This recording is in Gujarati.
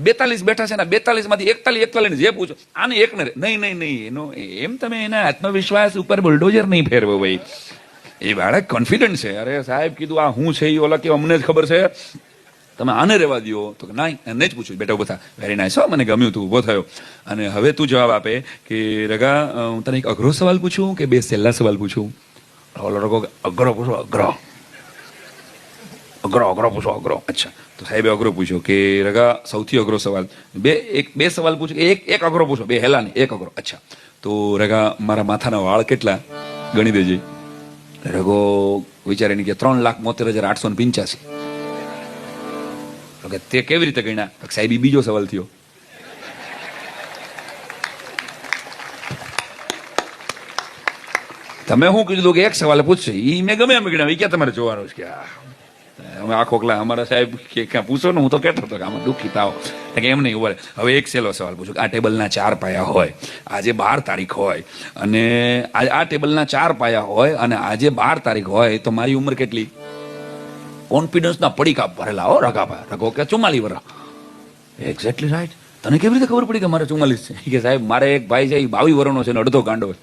42 બેઠા છે ને 42 માંથી 41 જે પૂછો આને એક ને નહીં એનો એમ તમે એના આત્મવિશ્વાસ ઉપર બુલડોઝર નહીં ફેરવો ભાઈ. એ બાળક કોન્ફિડન્ટ છે. અરે સાહેબ કીધું આ હું છે એ ઓલા કે અમને જ ખબર છે, તમે આને રહેવા દો. તો નહીં એને જ પૂછ્યું, બેટા ઉભો થા, વેરી નાઇસ હો, મને ગમ્યું, તું ઉભો થયો. અને હવે તું જવાબ આપે કે રગા હું તને એક અઘરો સવાલ પૂછું કે 2 સહેલા સવાલ પૂછું? ઓલો રગો અઘરો પૂછો, અઘરો પૂછો, અઘરો. અચ્છા, તો સાહેબે અઘરો પૂછ્યો કે રગા સૌથી અઘરો સવાલ, બે સવાલ પૂછો, એક અઘરો પૂછો, 2 હેલા નહીં, એક અઘરો. અચ્છા, તો રગા મારા માથાના વાળ કેટલા ગણી દેજે. રગો વિચારીને કે 3,72,885. કે તે કેવી રીતે ગણ્યા? સાહેબ બીજો સવાલ થયો. તમે શું કીધું કે એક સવાલ પૂછશે, એ મેં ગમે એમ ગણ્યા, એ ક્યાં તમારે જોવાનું છે કે અમે આખો ક્લા અમારા સાહેબ કે ક્યાં પૂછો ને, હું તો કહેતો હતો કે આમાં દુઃખી થાવ કે એમ નહીં ઉભા. હવે એક સહેલો સવાલ પૂછું કે આ ટેબલના 4 પાયા હોય, આજે 12 તારીખ હોય, અને આ ટેબલના 4 પાયા હોય અને આજે 12 તારીખ હોય, તો મારી ઉંમર કેટલી? કોન્ફિડન્સના પડીકા ભરેલા હો રગાભાઈ. રગો કે 44 વર્ષ. Exactly right. તને કેવી રીતે ખબર પડી કે મારે 44 છે? કે સાહેબ મારે એક ભાઈ છે, એ 22 વર્ષનો છે ને અડધો ગાંડો છે.